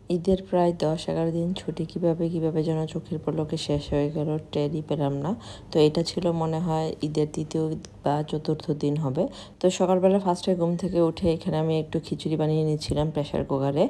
ঈদের প্রায় 10-11 দিন ছুটি কিভাবে যেন চোখের পলকে শেষ হয়ে গেল টেরই পেলাম না। তো এটা ছিল মনে হয় ঈদের ৩য় বা ৪র্থ দিন হবে। তো সকালবেলা ফার্স্টে ঘুম থেকে উঠে এখানে আমি একটু খিচুড়ি বানিয়ে নিচ্ছিলাম প্রেসার কুকারে।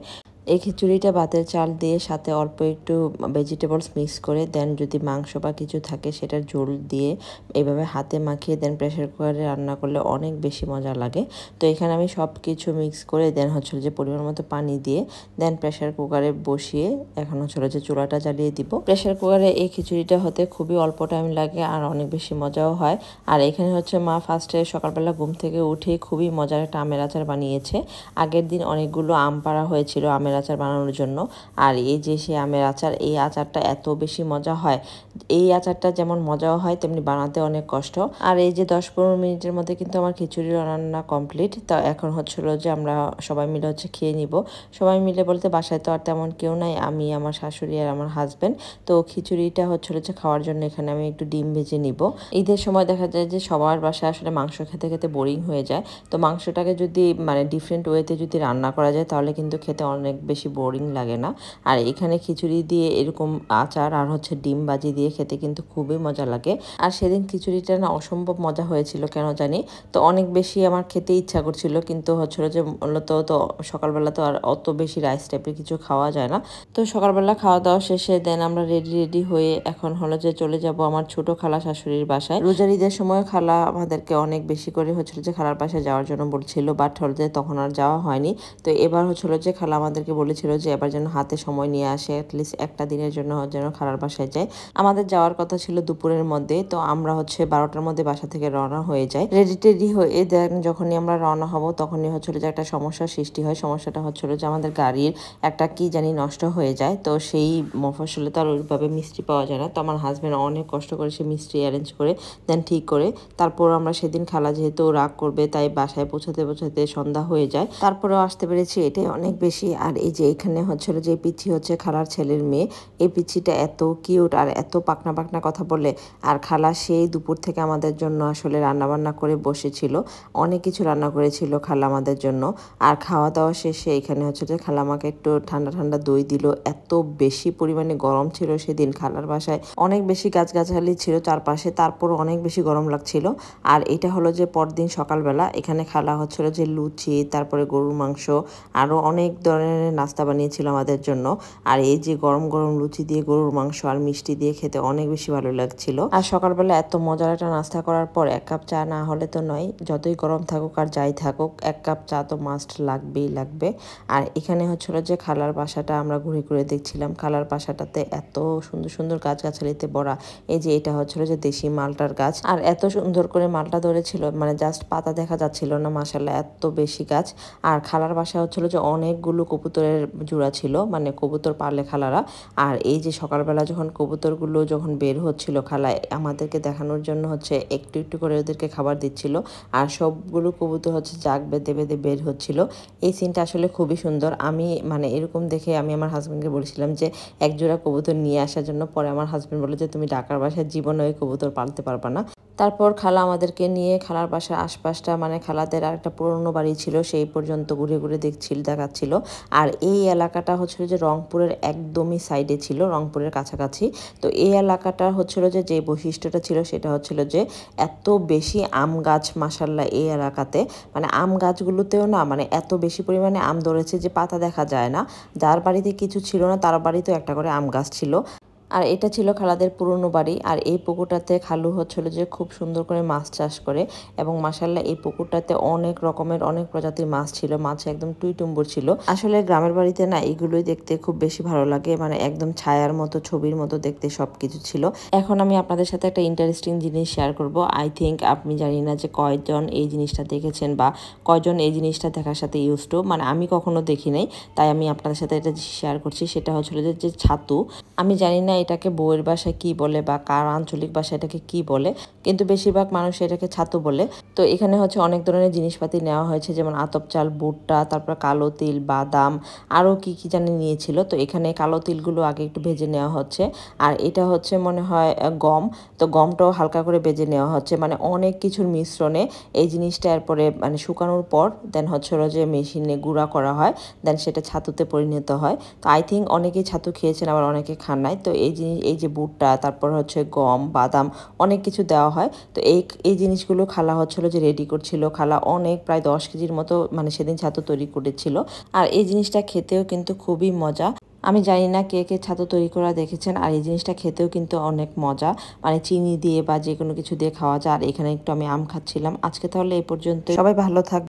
এই খিচুড়িটা ভাতের চাল দিয়ে সাথে অল্প একটু ভেজিটেবলস মিক্স করে দেন যদি মাংস বা কিছু থাকে সেটার ঝোল দিয়ে এইভাবে হাতে মাখিয়ে দেন প্রেসার কুকারে রান্না করলে অনেক বেশি মজা লাগে। তো এখানে আমি সব কিছু মিক্স করে দেন যে পরিমাণ মতো পানি দিয়ে দেন প্রেসার কুকারে বসিয়ে এখন যে চুলাটা জ্বালিয়ে দিব। প্রেসার কুকারে এই খিচুড়িটা হতে খুবই অল্প টাইম লাগে আর অনেক বেশি মজাও হয়। আর এখানে মা ফার্স্টে সকালবেলা ঘুম থেকে উঠে খুবই মজার একটা আমের আচার বানিয়েছে। আগের দিন অনেকগুলো আম পাড়া হয়েছিল আমের আচার বানানোর জন্য। আর এই যে সেই আমের আচার, এই আচারটা এত বেশি মজা হয়। এই আচারটা যেমন মজাও হয় তেমনি বানাতে অনেক কষ্ট। আর এই যে 10-15 মিনিটের মধ্যে কিন্তু আমার খিচুড়ি রান্না কমপ্লিট। তো এখন যে আমরা সবাই মিলে খেয়ে নিব। সবাই মিলে বলতে বাসায় তো আর তেমন কেউ নাই, আমি, আমার শাশুড়ি আর আমার হাজব্যান্ড। তো খিচুড়িটা যে খাওয়ার জন্য এখানে আমি একটু ডিম ভেজে নিব। ঈদের সময় দেখা যায় যে সবার বাসায় আসলে মাংস খেতে খেতে বোরিং হয়ে যায়। তো মাংসটাকে যদি ডিফারেন্ট ওয়েতে যদি রান্না করা যায় তাহলে কিন্তু খেতে অনেক বেশি বোরিং লাগে না। আর এখানে খিচুড়ি দিয়ে এরকম আচার আর ডিম ভাজি দিয়ে খেতে কিন্তু খুবই মজা লাগে। আর সেদিন খিচুড়িটা না অসম্ভব মজা হয়েছিল কেন জানি। তো অনেক বেশি আমার খেতে ইচ্ছা করছিল, কিন্তু যে মূলত তো সকালবেলা তো আর অত বেশি রাইস টাইপের কিছু খাওয়া যায় না। তো সকালবেলা খাওয়া দাওয়া শেষে দেন আমরা রেডি হয়ে এখন চলে যাব আমার ছোট খালা শাশুড়ির বাসায়। রোজার ঈদের সময় খালা আমাদেরকে অনেক বেশি করে খালার বাসায় যাওয়ার জন্য বলছিল, বাট তখন আর যাওয়া হয়নি। তো এবার যে খালা আমাদেরকে বলেছিল যে এবার যেন হাতে সময় নিয়ে আসে, অ্যাটলিস্ট একটা দিনের জন্য যেন খালার বাসায় যায়। আমাদের যাওয়ার কথা ছিল দুপুরের মধ্যে। তো আমরা 12টার মধ্যে বাসা থেকে রওনা হয়ে যাই। রেডি হয়ে দেন যখনই আমরা রওনা হব তখনই যে একটা সমস্যার সৃষ্টি হয়। সমস্যাটা যে আমাদের গাড়ির একটা কি জানি নষ্ট হয়ে যায়। তো সেই মফস্বলে তো আর ওইভাবে মিস্ত্রি পাওয়া যায় না। তো আমার হাজব্যান্ড অনেক কষ্ট করে সে মিস্ত্রি অ্যারেঞ্জ করে দেন ঠিক করে তারপর আমরা সেদিন খালা যেহেতু রাগ করবে তাই বাসায় পৌঁছাতে সন্ধ্যা হয়ে যায়। তারপরেও আসতে পেরেছি, এটাই অনেক বেশি। আর এই যে এখানে যে পিচ্ছি খালার ছেলের মেয়ে, এই পিচ্ছিটা এত কিউট আর এত পাকনা পাকনা কথা বলে। আর খালা সেই দুপুর থেকে আমাদের জন্য আসলে রান্নাবান্না করে বসেছিল, অনেক কিছু রান্না করেছিল খালা আমাদের জন্য। আর খাওয়া দাওয়া শেষে এখানে যে খালা আমাকে একটু ঠান্ডা ঠান্ডা দই দিল। এত বেশি পরিমাণে গরম ছিল সেদিন খালার বাসায়, অনেক বেশি গাছগাছালি ছিল চারপাশে, তারপর অনেক বেশি গরম লাগছিল। আর এটা যে পরদিন সকালবেলা এখানে খালা যে লুচি, তারপরে গরুর মাংস, আরও অনেক ধরনের নাস্তা বানিয়েছিল আমাদের জন্য। আর এই যে গরম গরম লুচি দিয়ে গরুর মাংস আর মিষ্টি দিয়ে খেতে অনেক বেশি ভালো লাগছিল। আর সকালবেলা এত মজার একটা নাস্তা করার পর 1 কাপ চা না হলে তো নয়, যতই গরম থাকুক আর যাই থাকুক 1 কাপ চা তো মাস্ট লাগবেই লাগবে। আর এখানে যে খালার বাসাটা আমরা ঘুরে ঘুরে দেখছিলাম। খালার বাসাটাতে এত সুন্দর সুন্দর গাছগাছালিতে ভরা। এই যে এটা যে দেশি মালটার গাছ, আর এত সুন্দর করে মালটা ধরেছিল, জাস্ট পাতা দেখা যাচ্ছিল না, মাশাআল্লাহ এত বেশি গাছ। আর খালার বাসা যে অনেকগুলো কবুতরের জোড়া ছিল, কবুতর পালে খালারা। আর এই যে সকালবেলা যখন কবুতরগুলো বের হচ্ছিল, খালা আমাদেরকে দেখানোর জন্য একটু একটু করে ওদেরকে খাবার দিচ্ছিল। আর সবগুলো কবুতর জাগ বেঁধে বেঁধে বের হচ্ছিল। এই সিনটা আসলে খুবই সুন্দর। আমি এরকম দেখে আমি আমার হাজব্যান্ডকে বলেছিলাম যে এক জোড়া কবুতর নিয়ে আসার জন্য। পরে আমার হাজব্যান্ড বলে যে তুমি ঢাকার বাসায় জীবনে ওই কবুতর পালতে পারবা না। তারপর খালা আমাদেরকে নিয়ে খালার বাসার আশপাশটা, খালাদের আর একটা পুরনো বাড়ি ছিল সেই পর্যন্ত ঘুরে ঘুরে দেখাচ্ছিল। আর এই এলাকাটা যে রংপুরের একদমই সাইডে ছিল, রংপুরের কাছাকাছি। তো এই এলাকাটা যে বৈশিষ্ট্যটা ছিল সেটা যে এত বেশি আম গাছ, মাশাআল্লাহ এই এলাকাতে আম গাছগুলোতেও না এত বেশি পরিমাণে আম ধরেছে যে পাতা দেখা যায় না। যার বাড়িতে কিছু ছিল না তার বাড়িতেও একটা করে আম গাছ ছিল। আর এটা ছিল খালাদের পুরনো বাড়ি। আর এই পুকুরটাতে খালু যে খুব সুন্দর করে মাছ চাষ করে, এবং মাশাআল্লাহ এই পুকুরটাতে অনেক রকমের অনেক প্রজাতির মাছ ছিল, মাছ একদম টুইটুম্বুর ছিল। আসলে গ্রামের বাড়িতে না এগুলোই দেখতে খুব বেশি ভালো লাগে, একদম ছায়ার মতো, ছবির মতো দেখতে সবকিছু ছিল। এখন আমি আপনাদের সাথে একটা ইন্টারেস্টিং জিনিস শেয়ার করব। আই থিঙ্ক আপনি জানি না যে কয়জন এই জিনিসটা দেখেছেন বা কয়জন এই জিনিসটা দেখার সাথে ইউজ টু, আমি কখনো দেখি নাই, তাই আমি আপনাদের সাথে এটা শেয়ার করছি। সেটা যে ছাতু। আমি জানি না এটাকে বউয়ের বাসায় কি বলে বা কার আঞ্চলিক ভাষায় এটাকে কি বলে, কিন্তু বেশিরভাগ মানুষ এটাকে ছাতু বলে। তো এখানে হচ্ছে অনেক ধরনের জিনিসপাতি নেওয়া হয়েছে, যেমন আতপ চাল, ভুট্টা, তারপর কালো তিল, বাদাম, আরও কি কি জানি নিয়েছিল। তো এখানে কালো তিলগুলো আগে একটু ভেজে নেওয়া হচ্ছে, আর এটা হচ্ছে মনে হয় গম। তো গমটাও হালকা করে ভেজে নেওয়া হচ্ছে, মানে অনেক কিছুর মিশ্রণে এই জিনিসটা এরপরে মানে শুকানোর পর দেন হচ্ছে হলো যে মেশিনে গুঁড়া করা হয়, দেন সেটা ছাতুতে পরিণত হয়। তো আই থিঙ্ক অনেকেই ছাতু খেয়েছেন, আবার অনেকে খান নাই। তো এই জিনিস, এই যে ভুট্টা, তারপর হচ্ছে গম, বাদাম, অনেক কিছু দেওয়া হয়। তো এই জিনিসগুলো খালা হচ্ছিল যে রেডি করছিল। খালা অনেক প্রায় 10 কেজির মতো মানে সেদিন ছাতু তৈরি করেছিল। আর এই জিনিসটা খেতেও কিন্তু খুবই মজা। আমি জানি না কে কে ছাতু তৈরি করা দেখেছেন, আর এই জিনিসটা খেতেও কিন্তু অনেক মজা, মানে চিনি দিয়ে বা যে কোনো কিছু দিয়ে খাওয়া যায়। আর এখানে একটু আমি আম খাচ্ছিলাম। আজকে তাহলে এই পর্যন্ত, সবাই ভালো থাকবেন।